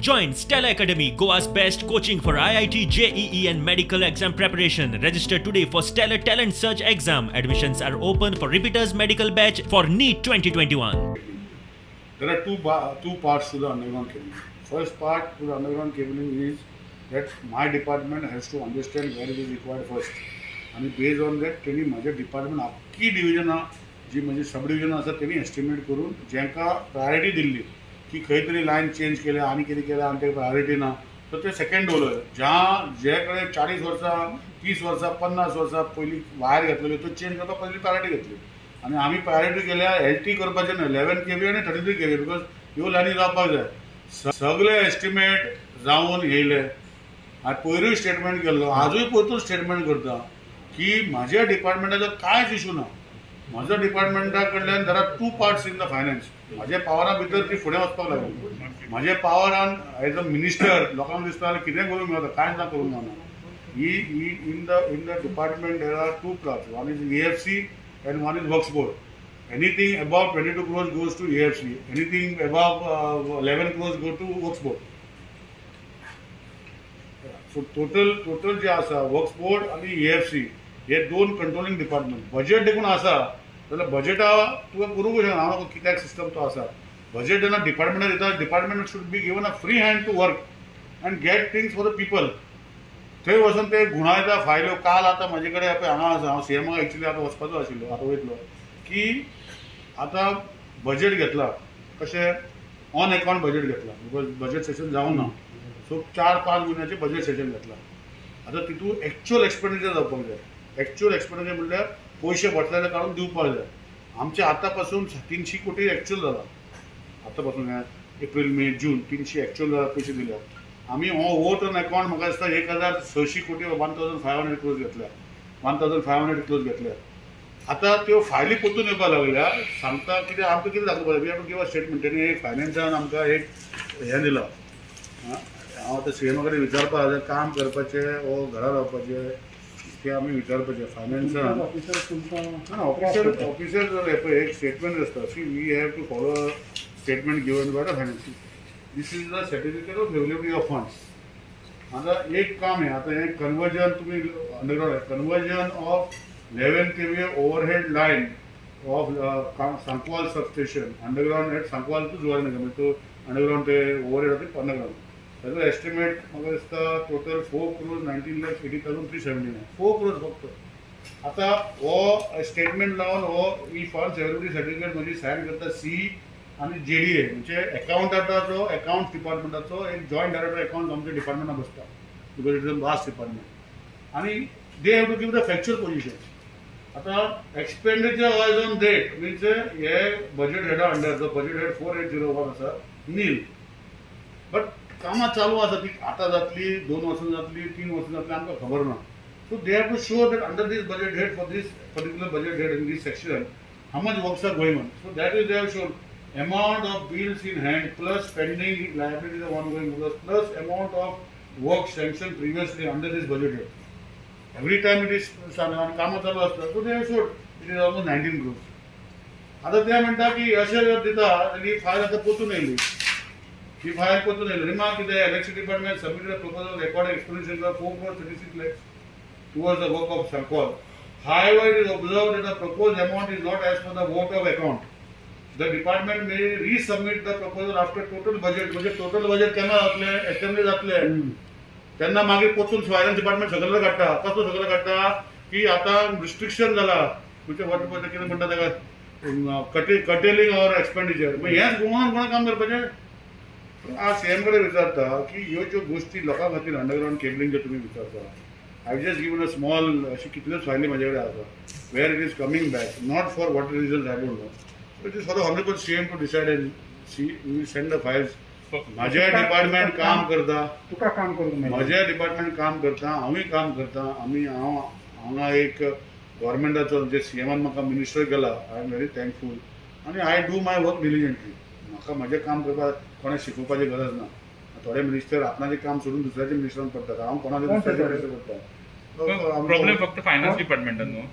Join Stella Academy, Goa's best coaching for IIT, JEE and medical exam preparation. Register today for Stellar Talent Search exam. Admissions are open for repeaters medical batch for NEET 2021. There are two parts to the underground cabling. First part to the underground cabling is that my department has to understand where it is required first. And based on that, त्यांनी माझ्या department अख्खी डिव्हिजनां जी म्हणजे सब डिव्हिजनां आसा त्यांनी estimate करून जेंका priority Delhi की खंय तरी लायन चेंज केल्या आनी कितें केलें आनी तेका प्रायोरिटी ना तर ते सेकंड डोलर जे कडेन 40 वर्सां 30 वर्सां 50 वर्सां पयलीं वायर घेतलेल्यो तो चेंज करपाक पयलीं प्रायोरिटी घेतली आनी आमी प्रायोरिटी केल्या LT करपाचें न्हय 11 kV आनी 33 kV बिकॉज ह्यो लायनी जावपाक जाय सगळे एस्टिमेट जावन येयले हांवें पयरूय स्टेटमेंट केल्लो आजूय परतून स्टेटमेंट करता की म्हाज्या डिपार्टमेंटाचो कांयच इशू ना म्हज्या डिपार्टमेंटा कडल्यान there are two parts in the finance म्हाज्या पावरा भितर ती फुडें वचपाक लागली म्हाज्या पावरान एज अ मिनिस्टर लोकांक दिसता कितें करूंक मेळटा कांयच ना करूंक मेळना in the department there are two parts one is AFC and one is works board. Anything above 22 crores goes to AFC. Anything above 11 crores go to works board. So total जे आसा वर्क्स बोर्ड आणि AFC हे दोन controlling department budget देखून आसा जाल्यार बजेटा तुवें करूंक शकना हांव कित्याक सिस्टम तो आसा बजेट जेन्ना डिपार्टमेंटान दिता department should be given a free hand to work and get things for the people थंय वचून ते गुणायता फायल्यो काल आतां म्हाजे कडेन पळय हांगा आसा हांव CMाक एक्चुली आतां वचपाचो आशिल्लो आतां वयतलो की आतां बजेट घेतला कशें ऑन अकाउंट बजेट घेतला बिकॉज बजेट सेशन जावंक ना सो 4-5 म्हयन्याचें बजेट सेशन घेतला आतां तितून एक्चुअल एक्सपेंडिचर जावपाक जाय एक्चुअल एक्सपेंडिचर म्हणल्यार पयशे भरतले काडून दिवपाक जाय आमचे आतां पासून 300 कोटी एक्चुअल जाला आतां पासून एप्रील मे जून 300 एक्चुअल जाला पयशे दिल्यात आमी हो वोट ऑन अकाउंट म्हाका दिसता 1600 कोटी 1500 क्रोज घेतल्या 1500 क्रोज घेतल्या आतां त्यो फायली परतून येवपाक लागल्या सांगता कितें आमकां कितें दाखोवपाक we have to give a statement तेणी फायनान्सान आमकां एक हें दिलां हांव आतां CMा कडेन विचारपाक काम करपाचें वो घरा रावपाचें तें आमी विचारपाचें फायनान्सान ऑफिसर पळय एक स्टेटमेंट आसता see we have to follow statement given by the finance this is the certificate of availability of funds आता एक काम आहे आता हे कन्वर्जन तुम्ही underground conversion of 11 kV overhead line of Sancoale substation underground at Sancoale to Zuari Nagar तो underground ते overhead होते अंडरग्राउंड त्याचो एस्टिमेट म्हाका दिसता टोटल 4 crores 19,80,379 4 crores फक्त आता हो स्टेटमेंट लावन हो ई फंड्स अवेलेबिलिटी सर्टिफिकेट म्हणजे सायन करता C आणि JDA म्हणजे अकाउंटाचो अकाउंट्स डिपार्टमेंटाचो एक जॉईंट डायरेक्टर अकाउंट आमच्या डिपार्टमेंटान बसता because it is a vast department आणि they have to give the factual position आता expenditure wise on date means हे बजेट हेडा अंडर जो बजेट हेड 4801 आसा नील बट कामां चालू आसा ती आतां जातली 2 वर्सां जातली 3 वर्सां जातली आमकां खबर ना so they have to show that under this budget head for this particular budget head in this section how much works are going on so that is they have shown amount of bills in hand plus pending liabilities of ongoing plus amount of work sanctioned previously under this budget head. Every time it is कामां चालू असतात so they have showed it is almost 19 crores. आता ते म्हणटा की अशें दिता आनी फायल आतां परतून येयली ही फायल परतून येयली रिमार्क कितें electricity department submitted a proposal record expenditure of 4.36 lakhs towards the work of Sankwal. However, it is observed that the proposed amount is not as per the vote of account. The department may resubmit the proposal after total budget म्हणजे total budget केन्ना जातले assembly जातले तेन्ना मागीर परतून finance department सगळं काडटा कसो सगळं काडटा की आतां रिस्ट्रिक्शन जाला म्हणजे वॉट कितें म्हणटा ताका कटेलिंग ऑर एक्सपेंडिचर म्हणजे हेंच गोवान कोणा काम करपाचें हांव CM कडेन विचारता की ह्यो ज्यो गोश्टी लोकां खातीर अंडरग्राउंड केबलिंग जे तुमी विचारता I just given a small अशी कितल्योच फायली म्हाजे कडेन आसा where it is coming back not for what reasons I don't know it is for the honorable CM to decide and see we will send the files माझ्या department काम करता तुका काम करूंक माझ्या डिपार्टमेंट काम करता हांवूय काम करता हांव हांगा एक गव्हर्मेंटाचो जे CMान म्हाका मिनिस्टर केला आय एम व्हेरी थँकफूल आनी आय डू माय वर्क डिलिजंटली म्हाका म्हजें काम करपाक कोणा शिकोवपाची गरज ना थोडे मिनिस्टर आपणाचें काम सोडून दुसऱ्याच्या मिनिस्टरान पडटात हांव कोणाच्या दुसऱ्याच्या मिनिस्टर पडटा प्रॉब्लेम फक्त फायनान्स डिपार्टमेंटान न्हू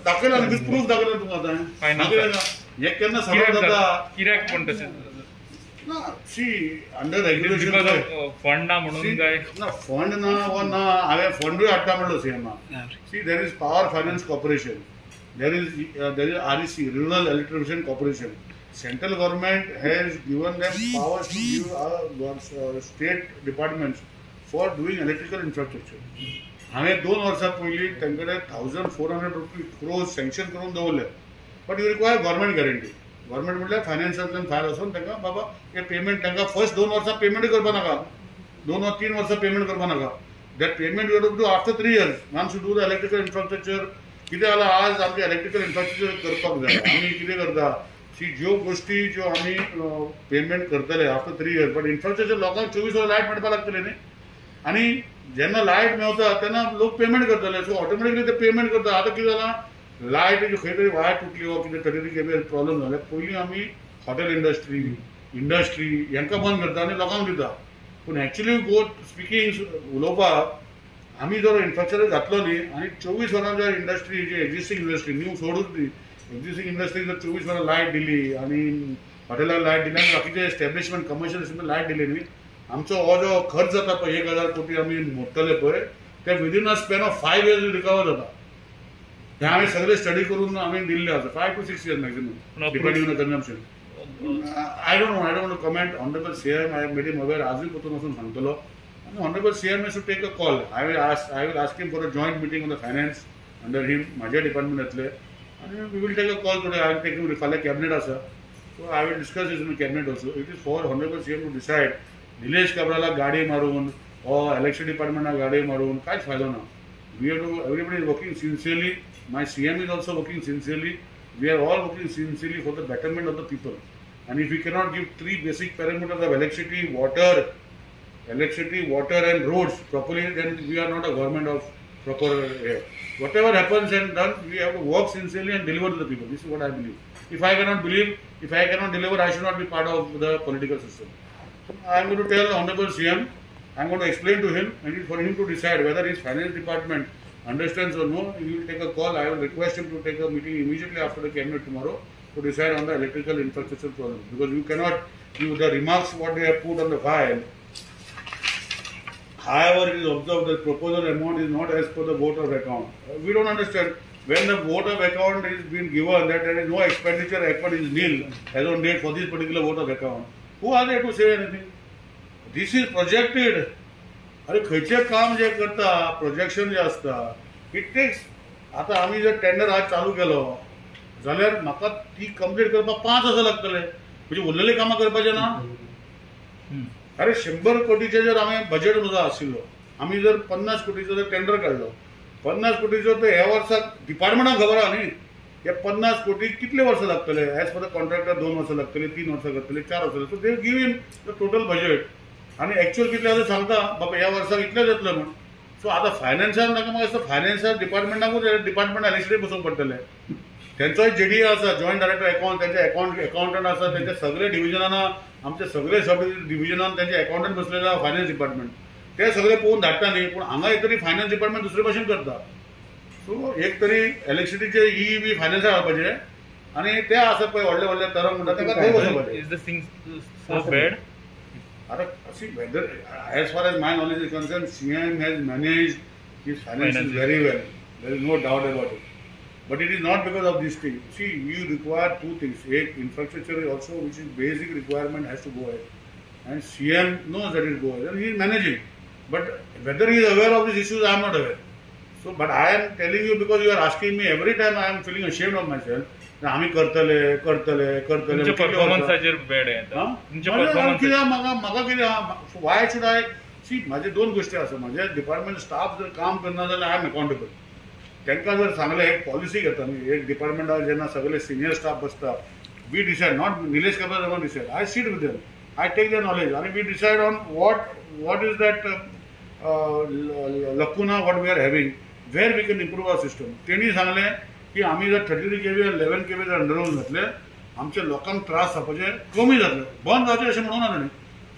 दाखयला न्ही प्रूफ दाखयला तुका आतां फायनान्स हे केन्ना सगळं जाता कित्याक पण तशें ना सी अंडर रेग्युलेशन फंड ना म्हणून काय ना फंड ना व ना हांवें फंडूय हाडटा म्हणलो सीएमा see there is power finance corporation there is REC rural electrification corporation central government has given them powers to give state departments for doing electrical infrastructure. हांवें 2 वर्सां पयलीं तांचे 1400 crores सँक्शन करून दवरले but you require government guarantee. Government म्हटल्यार फायनान्सांतल्यान file वचून तांकां बाबा हे पेमेंट तांकां फर्स्ट 2 वर्सां पेमेंटूय करपा नाका 2 वा 3 वर्सां पेमेंट करपा नाका that payment you do after 3 years once you do the electrical infrastructure. कितें जालां आज आमचें इलेक्ट्रिकल इन्फ्रास्ट्रक्चर करपाक जाय आमी कितें करता सी ज्यो गोश्टी ज्यो आमी पेमेंट करतले आफ्टर 3 years बट इन्फ्रास्ट्रक्चर लोकांक 24 वरां लायट मेळपाक लागतली न्ही आनी जेन्ना लायट मेळटा तेन्ना लोक पेमेंट करतले सो ऑटोमॅटिकली ते पेमेंट करता. आतां कितें जालां लायट खंय तरी वायर तुटली वा कितें 33 kV प्रॉब्लम जाले पयलीं आमी हॉटेल इंडस्ट्री हांकां बंद करता आनी लोकांक दिता पूण एक्चुली गो स्पिकींग उलोवपाक आमी जर इन्फ्रास्ट्रक्चर घातलो न्ही आनी 24 वरां जर इंडस्ट्री जी एक्झिस्टींग इंडस्ट्री न्यू सोडूच दी एक्झिस्टींग इंडस्ट्री जर 24 वरां लायट दिली आनी हॉटेलाक लायट दिली आनी बाकीचे एस्टॅब्लिशमेंट कमर्शियल लायट दिली न्ही आमचो हो जो खर्च जाता पळय 1000 कोटी आमी मोडटले पळय ते within a span of 5 years recover जाता. हे हांवें सगळे स्टडी करून हांवें दिल्ले आसा 5 to 6 years maximum depending on the consumption. I don't know comment honourable CM I made him aware आजूय पसून वचून सांगतलो आनी honourable CM should take a call. I will ask him for a joint meeting on the finance under him म्हाजे department येतले आनी we will take a call today. I will take him फाल्यां cabinet आसा so I will discuss this in cabinet also. It is for honourable CM to decide Nilesh काब्रालाक गाडी मारून हो election डिपार्टमेंटाक गाडी मारून कांयच फायदो ना. We have to everybody is working sincerely. My CM is also working sincerely. We are all working sincerely for the betterment of the people. And if we cannot give 3 basic parameters of electricity, water and roads properly, then we are not a government of proper air. Whatever happens and done, we have to work sincerely and deliver to the people. This is what I believe. If I cannot deliver, I should not be part of the political system. I am going to tell the Honorable CM, I am going to explain to him, and it is for him to decide whether his finance department understands or no. He will take a call. I will request him to take a meeting immediately after the cabinet tomorrow to decide on the electrical infrastructure problem. Because you cannot give the remarks what they have put on the file. However, it is observed that proposal amount is not as per the vote of account. We don't understand when the vote of account is being given that there is no expenditure effort is nil as on date for this particular vote of account. Who are they to say anything? This is projected. अरे खंयचें काम जे करता projection जे आसता it text. आतां आमी जर टेंडर आज चालू केलो जाल्यार म्हाका ती कंप्लीट करपाक 5 वर्सां लागतले म्हणजे उरलेली कामां करपाचें ना. अरे 100 कोटीचे जर हांवें बजेट म्हजो आशिल्लो आमी जर 50 कोटीचो जर टेंडर काडलो 50 कोटीचो तर ह्या वर्साक डिपार्टमेंटाक खबर आहा न्ही हे 50 कोटी कितले वर्सां लागतले एज पर द कॉन्ट्रॅक्टर 2 वर्सां लागतले 3 वर्सां लागतले 4 वर्सां लागतले. So they give in the total budget आनी एक्चुअल कितले जाता सांगता बाबा ह्या वर्साक इतले जातले म्हण. सो आतां फायनान्सान नाका म्हाका दिसता फायनान्साक डिपार्टमेंटाकूच डिपार्टमेंट इलेक्शन बसूंक पडटले. तेंचोय JDA आसा जॉयंट डायरेक्टर अकाउंट तेंचे अकाउंटंट आसा तेंचे सगळे डिविजनान आमचे सगळे सब डिविजनान तेंचे अकाउंटंट बसलेले आहा फायनान्स डिपार्टमेंट ते सगळे पळोवन धाडटा न्ही पूण हांगा एक तरी फायनान्स डिपार्टमेंट दुसरे भशेन करता. सो एक तरी इलेक्ट्रिसिटीचे बी फायनान्साक घालपाचें आनी ते आसा पळय व्हडले तरंग म्हणटा ताका थंय बसोवपाचें. Is the thing so bad? See, whether, as far as my knowledge is concerned, CM has managed his finances very well. There is no doubt about it. But it is not because of this thing. See, you require 2 things. Infrastructure also, which is basic requirement, has to go ahead. And CM knows that it goes ahead. And he is managing. But whether he is aware of these issues, I am not aware. So, but I am telling you because you are asking me every time. I am feeling ashamed of myself. आम्ही करतले परफॉर्मन्साचेर bad म्हाका कितें Y should I C. म्हाजे 2 गोश्टी आसा. म्हाजे department staff जर काम करना जाल्यार आय एम अकाउंटेबल. तांकां जर सांगलें एक पॉलिसी घेता न्ही एक डिपार्टमेंटाक जेन्ना सगळे सिनियर स्टाफ बसता we decide not Nilesh Cabral not decide I sit with them I take the knowledge आनी we decide on what is that lacuna what we are having where we can improve our system. तेणी सांगलें की आमी जर 33 kV 11 kV जर underground घातले आमच्या लोकांक त्रास जावपाचे कमी जातले बंद जावचे अशें म्हणून ना न्ही.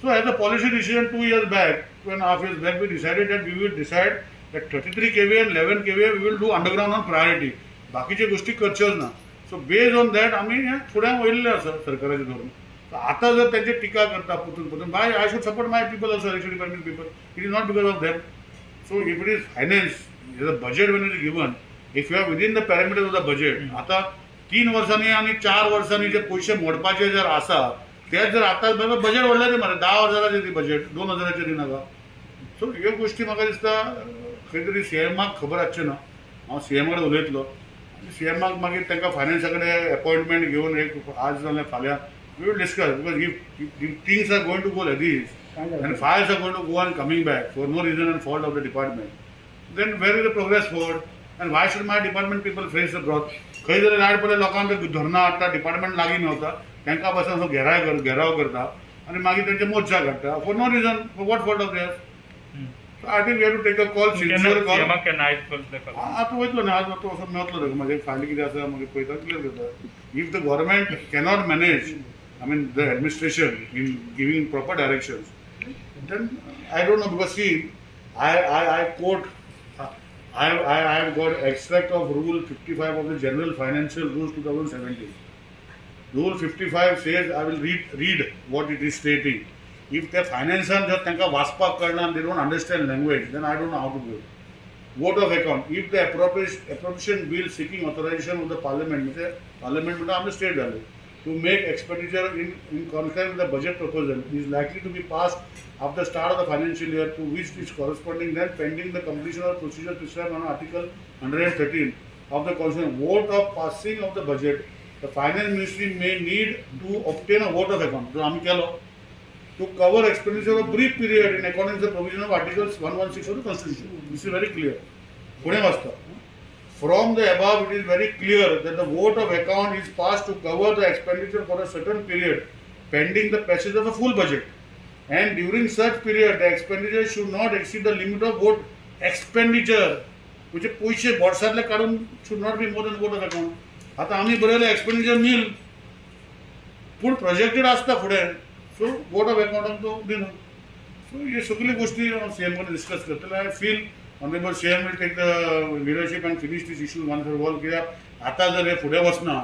So as a policy decision 2 years back 2.5 years back we decided that we will decide that 33 kV and 11 kV we will do underground on priority. बाकीचे गोष्टी करच्योच ना. सो बेस्ड ऑन दॅट आमी हें फुडें वयल्लें आसा सरकाराचें धोरण. आता जर त्यांची टीका करता पुतून बाय I should support my people also election department people it is not because of that so if it is finance the budget when is given if you are within the parameter of the budget आता 3 वर्सांनी आणि 4 वर्सांनी जे पयशे मोडपाचे जर आसा ते जर आता बजेट व्हडलें मरे 10,000 ती बजेट 2,000 दिनाका सो ह्यो गोष्टी म्हाका दिसता खंय तरी सीएमाक खबर आसचें ना हांव सीएमा कडेन उलयतलो आनी सीएमाक मागीर तांकां फायनान्सा कडेन अपॉयंटमेंट घेवन एक आज जाल्यार फाल्यां we will discuss because if things are going to go like this and files are going to go on coming back for no reason and fault of the department then where is the progress forward and why should my department people face the broth खंय जरी light पडले लोकांक धरना हाडटा department लागीं मेवता तांकां पासून घेराव करता आनी मागीर तेंचे मोर्चा काडटा for no reason for what fault of theirs So I think we have to take a call, sincere call. आता वयतलो न्ही आज तो असो मेवतलो न्ही म्हाजे फायली कितें आसा मागीर पळयता क्लियर करता if the government cannot manage I mean the administration in giving proper directions then I don't know because see I quote I have got extract of Rule 55 of the General Financial Rules 2017. Rule 55 says I will read what it is stating. If the financial जर तांकां वाचपाक कळना they don't understand language, then I don't know how to do it. Vote of account. If the appropriation bill seeking authorization of the parliament, म्हणजे parliament म्हणजे आमचे state झाले, to make expenditure in concurrence with the budget proposal is likely to be passed after the start of the financial year to which is corresponding then pending the completion of procedure prescribed on Article 113 of the Constitution. Vote of passing of the budget, the finance ministry may need to obtain a vote of account. जो आम्ही केलो to cover expenditure of a brief period in accordance with the provision of Articles 116 of the Constitution. This is very clear. Pune वाचता. From the above, it is very clear that the vote of account is passed to cover the expenditure for a certain period pending the passage of a full budget. And during such period, the expenditure should not exceed the limit of vote expenditure. म्हणजे पैसे बोर्सातले काढून should not be more than vote of account. आता आम्ही बरयले expenditure nil. पूण projected आसता फुडें so board of अकाउंटांक तो दिना सो हे सगळी गोष्टी हांव सीएम कडेन डिस्कस करतलो I feel honourable CM will take the leadership and finish this issue one for all कित्याक आतां जर हे फुडें वचना